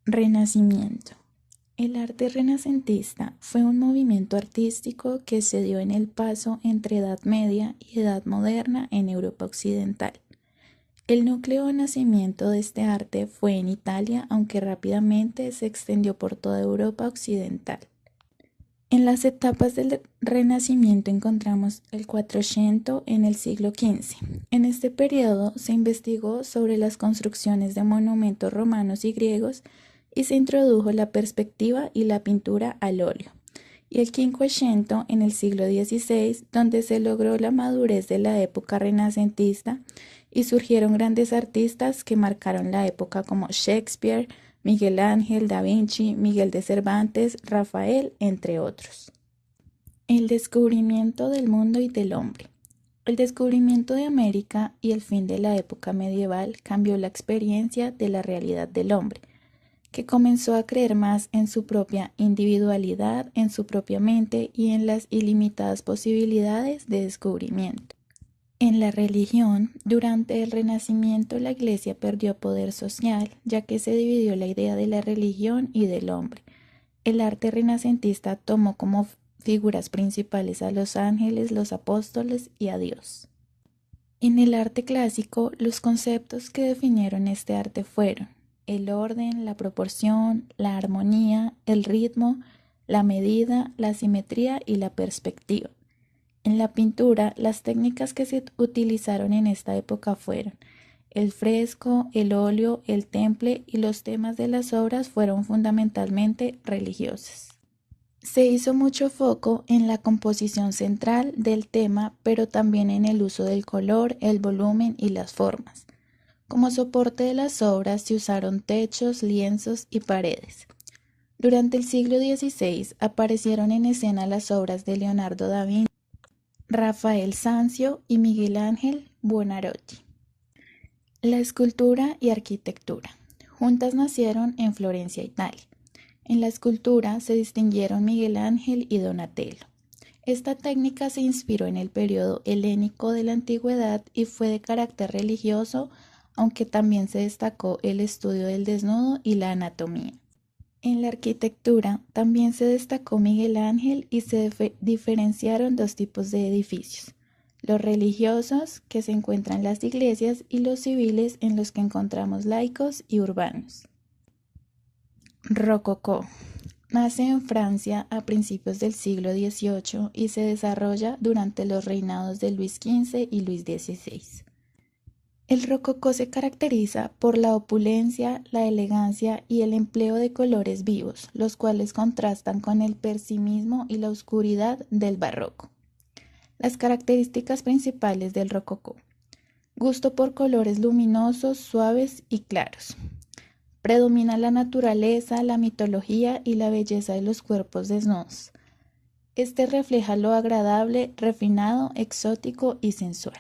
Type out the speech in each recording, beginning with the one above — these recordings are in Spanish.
Renacimiento. El arte renacentista fue un movimiento artístico que se dio en el paso entre Edad Media y Edad Moderna en Europa Occidental. El núcleo de nacimiento de este arte fue en Italia, aunque rápidamente se extendió por toda Europa Occidental. En las etapas del Renacimiento encontramos el Quattrocento en el siglo XV. En este periodo se investigó sobre las construcciones de monumentos romanos y griegos y se introdujo la perspectiva y la pintura al óleo. Y el Quinquecento en el siglo XVI, donde se logró la madurez de la época renacentista y surgieron grandes artistas que marcaron la época como Shakespeare, Miguel Ángel, Da Vinci, Miguel de Cervantes, Rafael, entre otros. El descubrimiento del mundo y del hombre. El descubrimiento de América y el fin de la época medieval cambió la experiencia de la realidad del hombre, que comenzó a creer más en su propia individualidad, en su propia mente y en las ilimitadas posibilidades de descubrimiento. En la religión, durante el Renacimiento la Iglesia perdió poder social, ya que se dividió la idea de la religión y del hombre. El arte renacentista tomó como figuras principales a los ángeles, los apóstoles y a Dios. En el arte clásico, los conceptos que definieron este arte fueron el orden, la proporción, la armonía, el ritmo, la medida, la simetría y la perspectiva. En la pintura, las técnicas que se utilizaron en esta época fueron el fresco, el óleo, el temple y los temas de las obras fueron fundamentalmente religiosos. Se hizo mucho foco en la composición central del tema, pero también en el uso del color, el volumen y las formas. Como soporte de las obras se usaron techos, lienzos y paredes. Durante el siglo XVI aparecieron en escena las obras de Leonardo da Vinci, Rafael Sanzio y Miguel Ángel Buonarroti. La escultura y arquitectura. Juntas nacieron en Florencia, Italia. En la escultura se distinguieron Miguel Ángel y Donatello. Esta técnica se inspiró en el periodo helénico de la antigüedad y fue de carácter religioso, aunque también se destacó el estudio del desnudo y la anatomía. En la arquitectura también se destacó Miguel Ángel y se diferenciaron dos tipos de edificios, los religiosos, que se encuentran en las iglesias, y los civiles, en los que encontramos laicos y urbanos. Rococó. Nace en Francia a principios del siglo XVIII y se desarrolla durante los reinados de Luis XV y Luis XVI. El rococó se caracteriza por la opulencia, la elegancia y el empleo de colores vivos, los cuales contrastan con el pesimismo y la oscuridad del barroco. Las características principales del rococó: gusto por colores luminosos, suaves y claros. Predomina la naturaleza, la mitología y la belleza de los cuerpos desnudos. Este refleja lo agradable, refinado, exótico y sensual.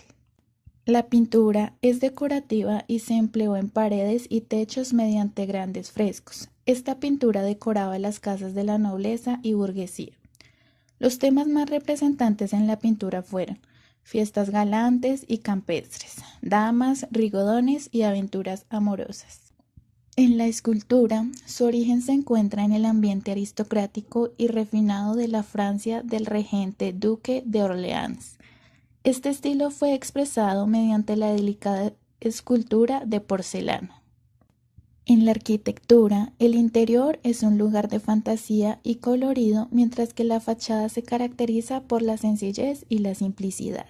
La pintura es decorativa y se empleó en paredes y techos mediante grandes frescos. Esta pintura decoraba las casas de la nobleza y burguesía. Los temas más representantes en la pintura fueron fiestas galantes y campestres, damas, rigodones y aventuras amorosas. En la escultura, su origen se encuentra en el ambiente aristocrático y refinado de la Francia del regente duque de Orleans. Este estilo fue expresado mediante la delicada escultura de porcelana. En la arquitectura, el interior es un lugar de fantasía y colorido, mientras que la fachada se caracteriza por la sencillez y la simplicidad.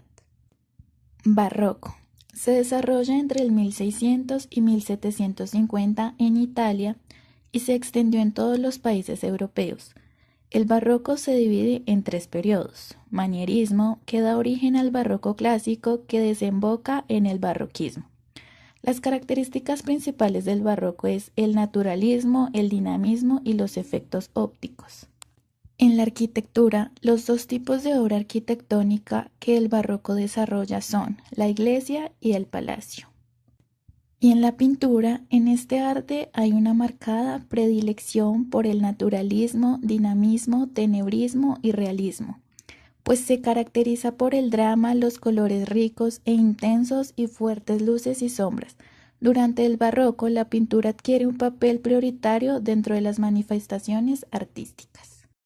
Barroco. Se desarrolla entre el 1600 y 1750 en Italia y se extendió en todos los países europeos. El barroco se divide en tres periodos: manierismo, que da origen al barroco clásico, que desemboca en el barroquismo. Las características principales del barroco es el naturalismo, el dinamismo y los efectos ópticos. En la arquitectura, los dos tipos de obra arquitectónica que el barroco desarrolla son la iglesia y el palacio. Y en la pintura, en este arte hay una marcada predilección por el naturalismo, dinamismo, tenebrismo y realismo, pues se caracteriza por el drama, los colores ricos e intensos y fuertes luces y sombras, Durante el barroco, la pintura adquiere un papel prioritario dentro de las manifestaciones artísticas.